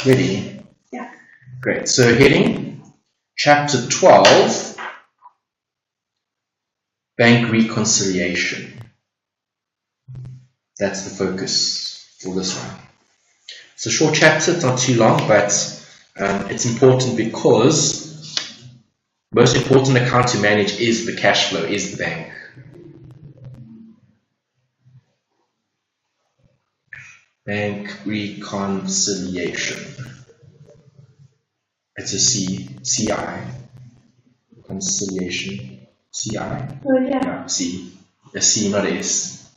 Ready? Yeah. Great. So heading, Chapter 12, Bank Reconciliation. That's the focus for this one. It's a short chapter, it's not too long, but it's important because most important account to manage is the cash flow, is the bank. Bank reconciliation. It's a C, CI. Reconciliation, CI. Oh, yeah. Yeah, C. A C, not a S.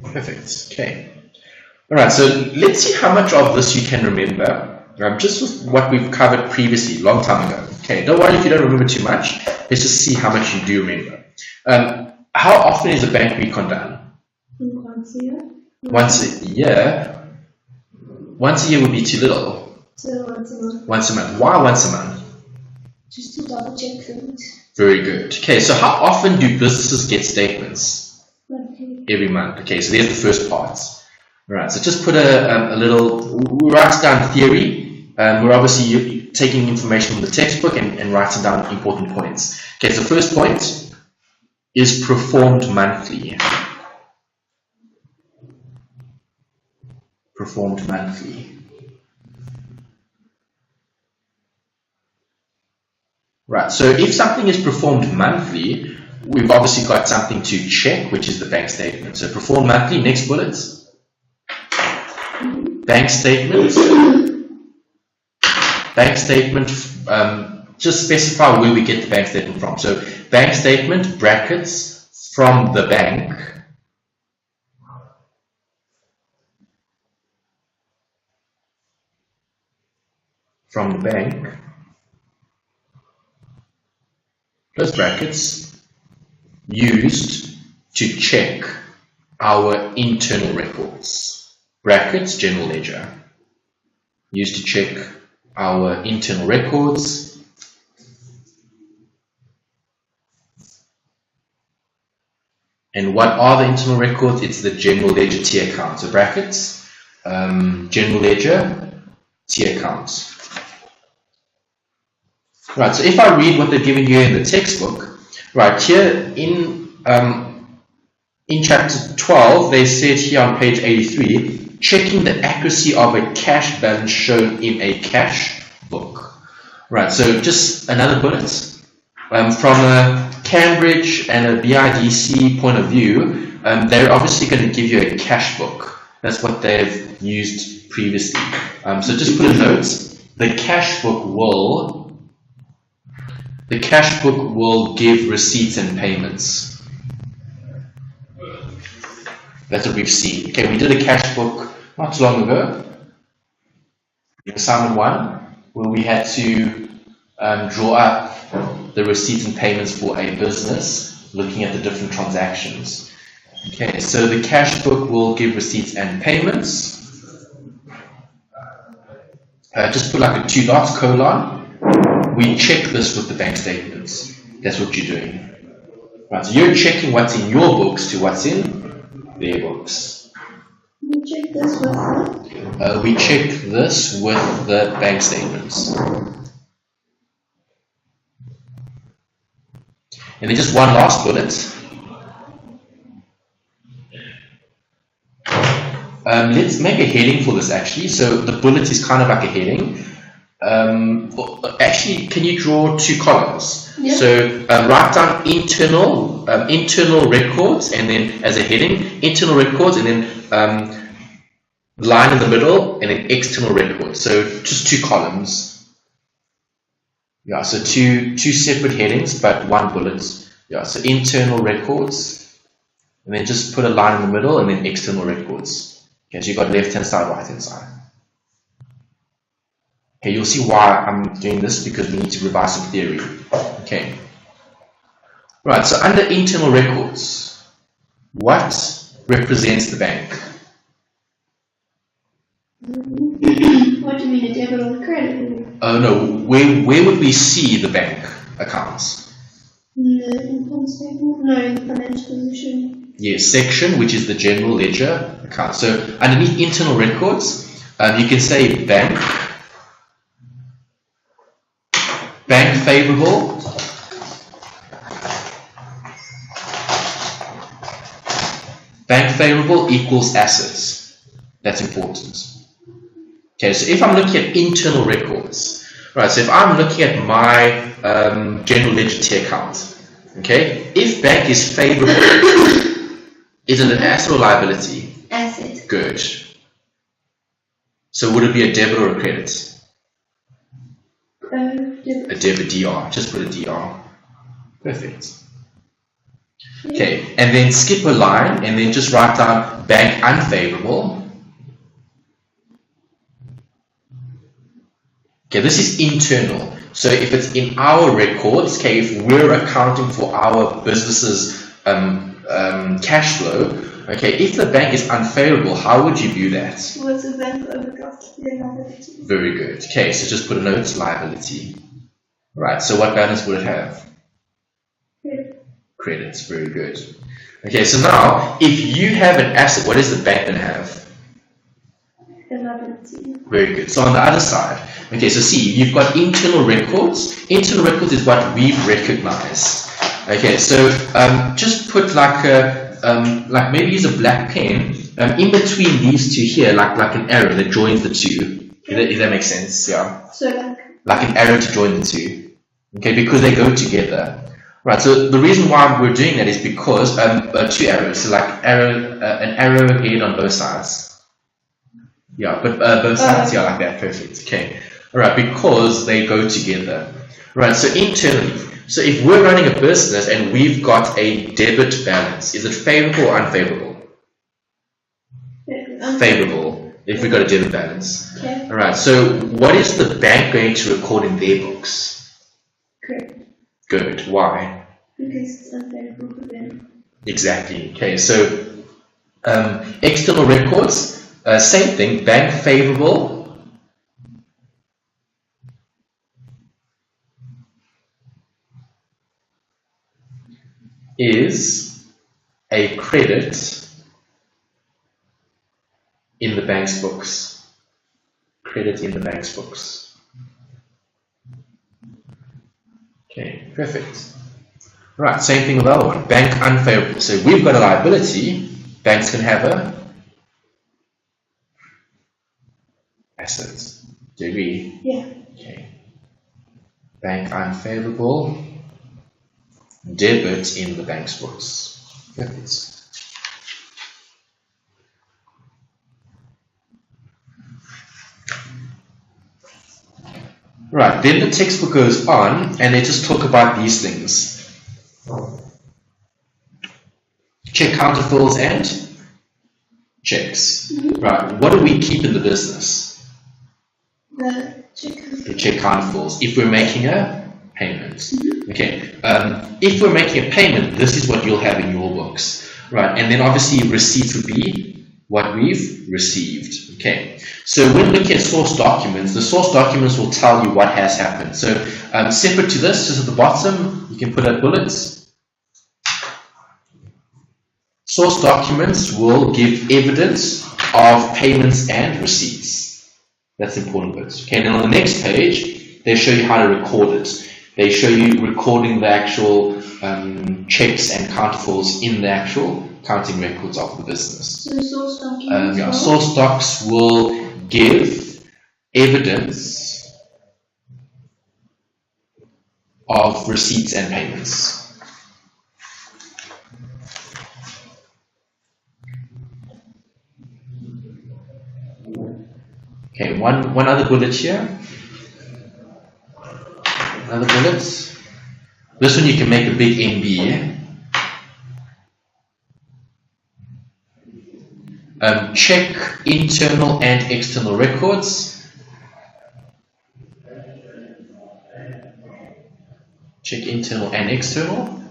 Perfect. Okay. All right. So let's see how much of this you can remember. Just with what we've covered previously, long time ago. Okay. Don't worry if you don't remember too much. Let's just see how much you do remember. How often is a bank recon done? Once a year. Once a year. Once a year would be too little. So once a month. Once a month. Why once a month? Just to double check things. Very good. Okay. So how often do businesses get statements? Okay. Every month. Okay. So there's the first part. All right. So just put a little. We write down theory. We're obviously taking information from the textbook and writing down important points. Okay. So first point is performed monthly. Performed monthly. Right, so if something is performed monthly, we've obviously got something to check, which is the bank statement. So performed monthly, next bullet. Bank statement. Bank statement, just specify where we get the bank statement from. So bank statement, brackets, from the bank. From the bank. Close brackets, used to check our internal records. Brackets, general ledger. Used to check our internal records. And what are the internal records? It's the general ledger T account. So brackets, general ledger T account. Right, so if I read what they're giving you in the textbook, right here in chapter 12, they said here on page 83, checking the accuracy of a cash balance shown in a cash book. Right, so just another bullet. From a Cambridge and a BIDC point of view, they're obviously going to give you a cash book. That's what they've used previously. So just put a note. The cash book will give receipts and payments. That's what we've seen. Okay, we did a cash book not too long ago, assignment 1, where we had to draw up the receipts and payments for a business, looking at the different transactions. Okay, so the cash book will give receipts and payments. Just put like a 2 dots colon. We check this with the bank statements. That's what you're doing. Right, so you're checking what's in your books to what's in their books. We check this with what? We check this with the bank statements. And then just one last bullet. Let's make a heading for this actually. So the bullet is kind of like a heading. Actually, can you draw 2 columns? Yeah. So write down internal records, and then as a heading, internal records, and then line in the middle, and then external records. So just 2 columns. Yeah. So two separate headings, but 1 bullet. Yeah. So internal records, and then just put a line in the middle, and then external records. Okay. So you've got left hand side, right hand side. Okay, you'll see why I'm doing this, because we need to revise some theory. Okay. Right, so under internal records, what represents the bank? What do you mean, a debit or a credit? Oh no, where would we see the bank accounts? In the income statement? No, in the financial position. Yes, section, which is the general ledger account. So underneath internal records, you can say bank favorable, bank favorable equals assets. That's important. Okay, so if I'm looking at internal records, right, so if I'm looking at my general ledger T account, okay, if bank is favorable, is it an asset or liability? Asset. Good. So would it be a debit or a credit? Debit. A debit, DR. Just put a DR. Perfect. Okay, and then skip a line and then just write down bank unfavorable. Okay, this is internal. So if it's in our records, okay, if we're accounting for our business's cash flow, okay, if the bank is unfavorable, how would you view that? What's the bank overdraft? Liability. Very good. Okay, so just put a note, liability. Right, so what balance would it have? Credit. Credits, very good. Okay, so now, if you have an asset, what is the bank going to have? A liability. Very good. So on the other side, okay, so see, you've got internal records. Internal records is what we've recognized. Okay, so just put like maybe use a black pen in between these two here, like an arrow that joins the two. If that makes sense, yeah. So like an arrow to join the two. Okay, because they go together. Right. So the reason why we're doing that is because two arrows, so like an arrow head on both sides. Yeah, but both sides, yeah, like that. Perfect. Okay. All right, because they go together. Right. So internally, so if we're running a business and we've got a debit balance, is it favorable or unfavorable? Favorable. If we've got a debit balance. Okay. All right. So what is the bank going to record in their books? Correct. Good. Why? Because it's unfavorable for them. Exactly. Okay. So external records, same thing. Bank favorable. Is a credit in the bank's books. Credit in the bank's books. Okay, perfect. Right, same thing with the other one. Bank unfavorable. So we've got a liability. Banks can have a asset. Do you agree? Yeah. Okay. Bank unfavorable. Debit in the bank's books. Perfect. Right, then the textbook goes on and they just talk about these things. Check counterfills and checks. Right, what do we keep in the business? The check counterfills. If we're making a payment. Okay, if we're making a payment, this is what you'll have in your books. Right, and then obviously receipts would be what we've received. Okay, so when looking at source documents, the source documents will tell you what has happened. So separate to this, just at the bottom, you can put out bullets. Source documents will give evidence of payments and receipts. That's important bit. Okay, then on the next page, they show you how to record it. They show you recording the actual checks and counterfills in the actual accounting records of the business. So source documents. Source docs will give evidence of receipts and payments. Okay, one other bullet here. Another bullet. This one you can make a big NB. Check internal and external records. Check internal and external.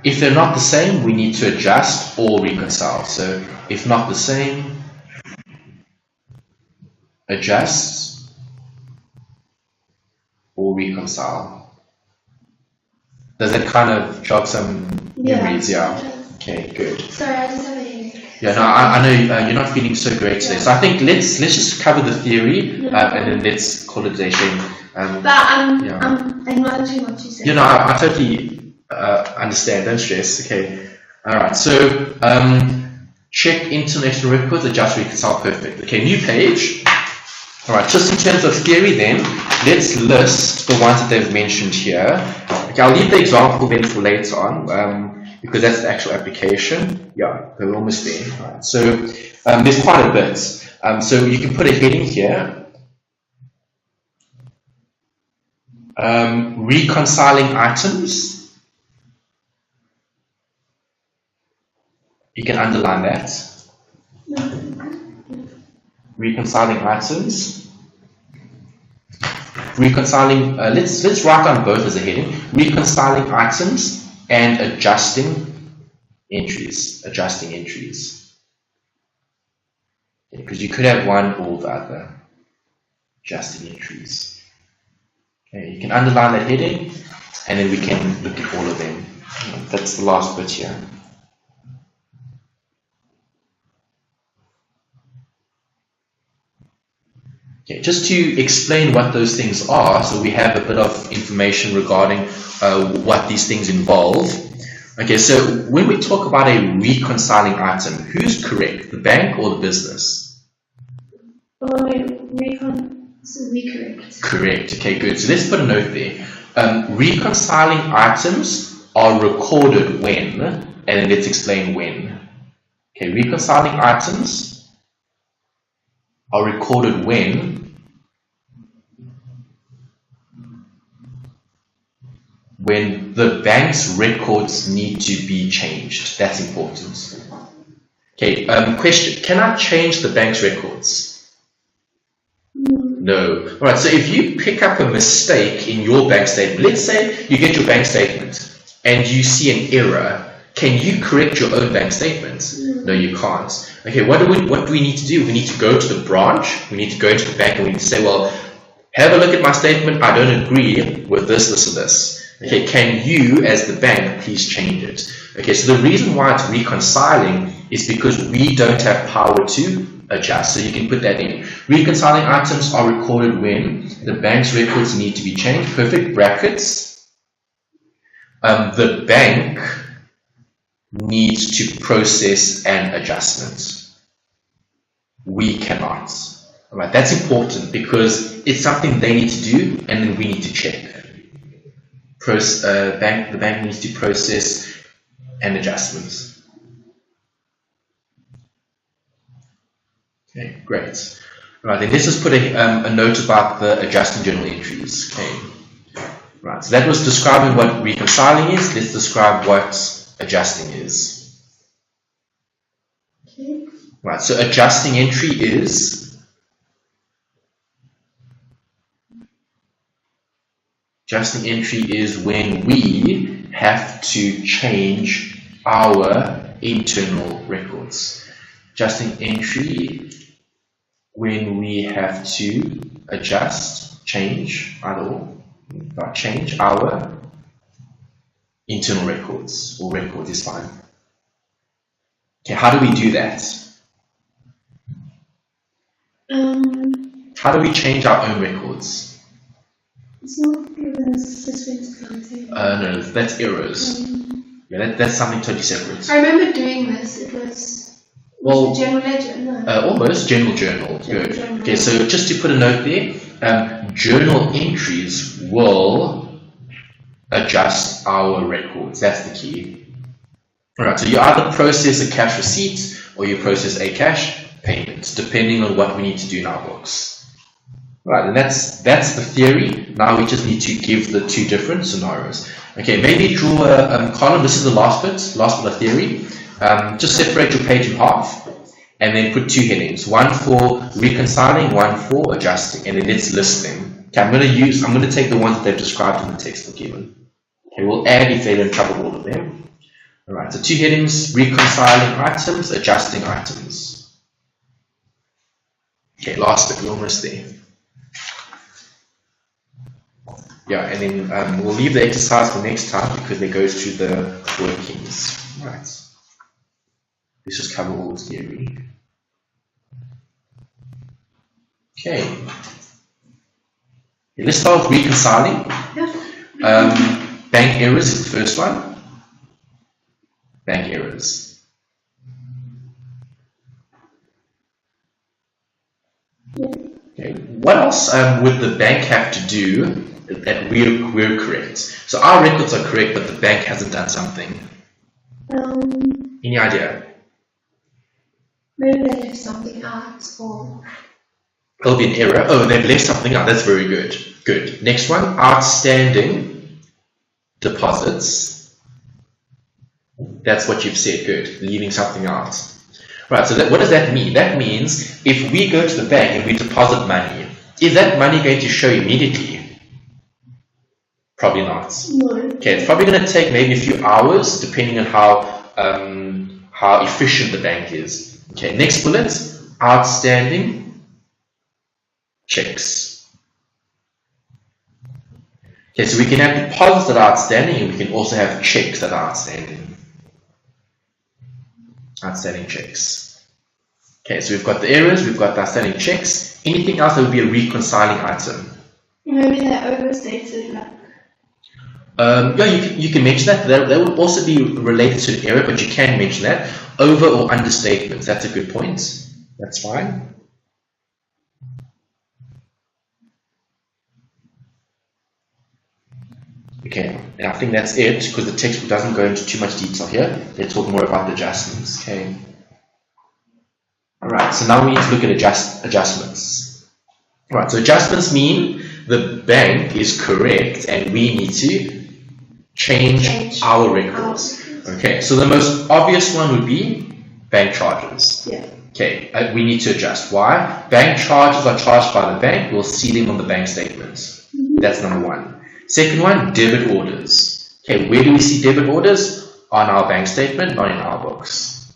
If they're not the same, we need to adjust or reconcile. So if not the same, adjust, or reconcile. Does that kind of jog some memories? Yeah. Okay, good. Sorry, I just have a headache. Yeah, no, I know you're not feeling so great today. So I think let's just cover the theory and then let's call it a day. But I'm acknowledging what you said. You know, I totally understand. Don't stress. Okay. All right. So check international records, adjust, reconcile. Perfect. Okay. New page. All right. Just in terms of theory, then let's list the ones that they've mentioned here. Okay. I'll leave the example then for later on. Because that's the actual application. Yeah, we're almost there. Right. So there's quite a bit. So you can put a heading here. Reconciling items. You can underline that. Reconciling items. Reconciling. Let's write down both as a heading. Reconciling items. And adjusting entries. Because you could have one or the other. Adjusting entries. Okay, you can underline that heading, and then we can look at all of them. That's the last bit here. Okay, just to explain what those things are, so we have a bit of information regarding what these things involve. Okay, so when we talk about a reconciling item, who's correct, the bank or the business? We correct. Correct. Okay, good. So let's put a note there. Reconciling items are recorded when, and then let's explain when. Okay, reconciling items are recorded when the bank's records need to be changed. That's important. Okay, question. Can I change the bank's records? No. Alright, so if you pick up a mistake in your bank statement, let's say you get your bank statement and you see an error, can you correct your own bank statement? No, you can't. Okay, what do we need to do? We need to go to the branch, we need to go into the bank and we need to say, well, have a look at my statement, I don't agree with this, this, and this. Okay, can you, as the bank, please change it? Okay, so the reason why it's reconciling is because we don't have power to adjust. So you can put that in. Reconciling items are recorded when the bank's records need to be changed. Perfect. Brackets. The bank needs to process an adjustment. We cannot. All right, that's important because it's something they need to do and then we need to check. The bank needs to process an adjustment. Okay, great. Right, then let's just put a note about the adjusting journal entries. Okay. Right, so that was describing what reconciling is. Let's describe what adjusting is. Okay. Right, so adjusting entry is when we have to change our internal records. Adjusting entry when we have to change our internal records, or records is fine. Okay, how do we do that? How do we change our own records? It's not given as suspense accounting. No, that's errors. Yeah, that's something totally separate. I remember doing this. It was general ledger. No. Almost general journal. Good. Journal. Okay, so just to put a note there, journal entries will adjust our records. That's the key. All right. So you either process a cash receipt or you process a cash payment, depending on what we need to do in our books. Right, and that's the theory. Now we just need to give the two different scenarios. Okay, maybe draw a column. This is the last bit of theory. Just separate your page in half and then put two headings. One for reconciling, one for adjusting, and then let's list them. Okay, I'm going to take the ones that they've described in the textbook given. Okay, we'll add if they don't cover all of them. Alright, so two headings: reconciling items, adjusting items. Okay, last bit, we're almost there. Yeah, and then we'll leave the exercise for next time because it goes through the workings. Right. Let's just cover all the theory. Okay. Let's start with reconciling. Bank errors is the first one. Bank errors. Okay. What else would the bank have to do that we're correct? So our records are correct, but the bank hasn't done something. Any idea? Maybe they left something out, or There'll be an error. Oh, they've left something out. That's very good. Good. Next one, outstanding deposits. That's what you've said. Good. Leaving something out. Right. So what does that mean? That means if we go to the bank and we deposit money, is that money going to show immediately? Probably not. no. Okay. It's probably going to take maybe a few hours, depending on how efficient the bank is. Okay. Next bullet, outstanding checks. Okay, so we can have deposits that are outstanding, and we can also have checks that are outstanding. Outstanding checks. Okay, so we've got the errors, we've got the outstanding checks. Anything else that would be a reconciling item? Maybe they're overstated, like. Yeah, you can mention that. That would also be related to an error, but you can mention that. Over or understatements. That's a good point. That's fine. Okay, and I think that's it because the textbook doesn't go into too much detail here. They talk more about the adjustments. Okay. Alright, so now we need to look at adjustments. Alright, so adjustments mean the bank is correct and we need to change our records. Okay, so the most obvious one would be bank charges. Yeah. Okay, we need to adjust. Why? Bank charges are charged by the bank. We'll see them on the bank statements. That's number one. Second one, debit orders. Okay, where do we see debit orders? On our bank statement, not in our books.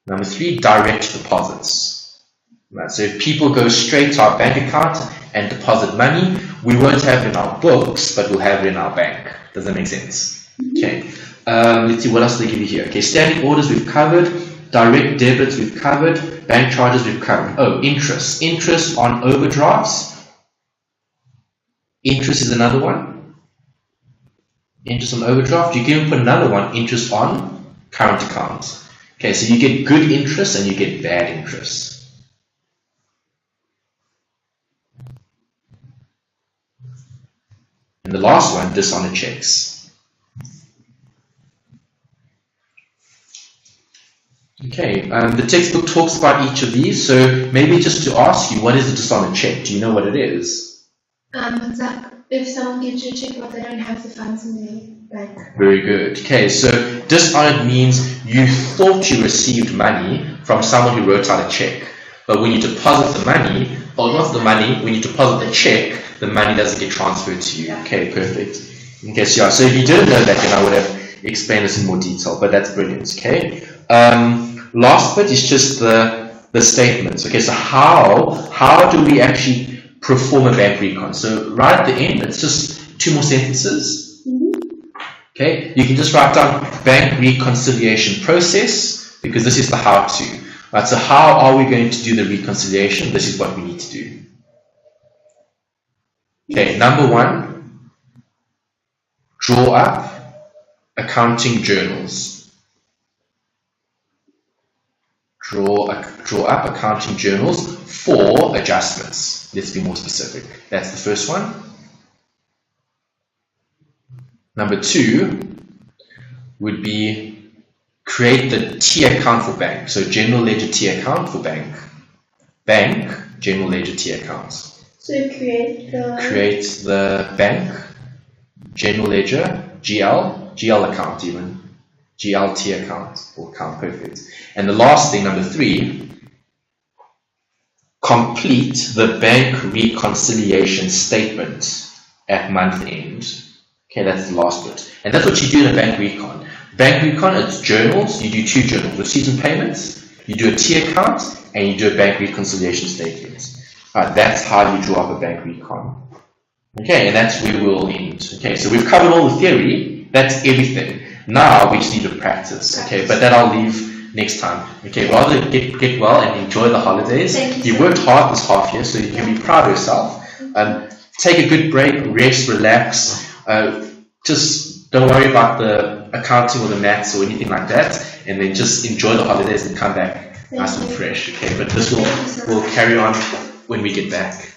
Number three, direct deposits. Right, so if people go straight to our bank account and deposit money, we won't have it in our books, but we'll have it in our bank. Does that make sense? Okay. Let's see, what else do they give you here? Okay, standing orders we've covered. Direct debits we've covered. Bank charges we've covered. Oh, interest. Interest on overdrafts. Interest is another one. Interest on overdraft. You can even put another one, interest on current accounts. Okay, so you get good interest and you get bad interest. And the last one, dishonored checks. Okay, the textbook talks about each of these, so maybe just to ask you, what is a dishonored check? Do you know what it is? It's like if someone gives you a check but they don't have the funds in their bank. Very good. Okay, so dishonored means you thought you received money from someone who wrote out a check, but when you deposit the money, or not the money, when you deposit the check, the money doesn't get transferred to you. Okay, perfect. Okay, so yeah, so if you didn't know that, then I would have explained this in more detail, but that's brilliant. Okay. Last bit is just the statements. Okay, so how do we actually perform a bank recon? So right at the end, it's just two more sentences. Okay, you can just write down bank reconciliation process because this is the how-to. Right, so how are we going to do the reconciliation? This is what we need to do. Okay, number one, draw up accounting journals. Draw up accounting journals for adjustments. Let's be more specific. That's the first one. Number two would be create the T account for bank. So general ledger T account for bank. Bank, general ledger T account. So create the bank, general ledger, GL account even. GLT account or account, perfect. And the last thing, number three, complete the bank reconciliation statement at month end. Okay, that's the last bit. And that's what you do in a bank recon. Bank recon, it's journals. You do two journals, receipts and payments. You do a T account and you do a bank reconciliation statement. That's how you draw up a bank recon. Okay, and that's where we'll end. Okay, so we've covered all the theory. That's everything. Now we just need to practice. Okay, but that I'll leave next time. Okay, rather get well and enjoy the holidays. You worked hard this half year, so you can be proud of yourself. Take a good break, rest, relax. Just don't worry about the accounting or the maths or anything like that, and then just enjoy the holidays and come back nice and fresh. Okay, but this will carry on when we get back.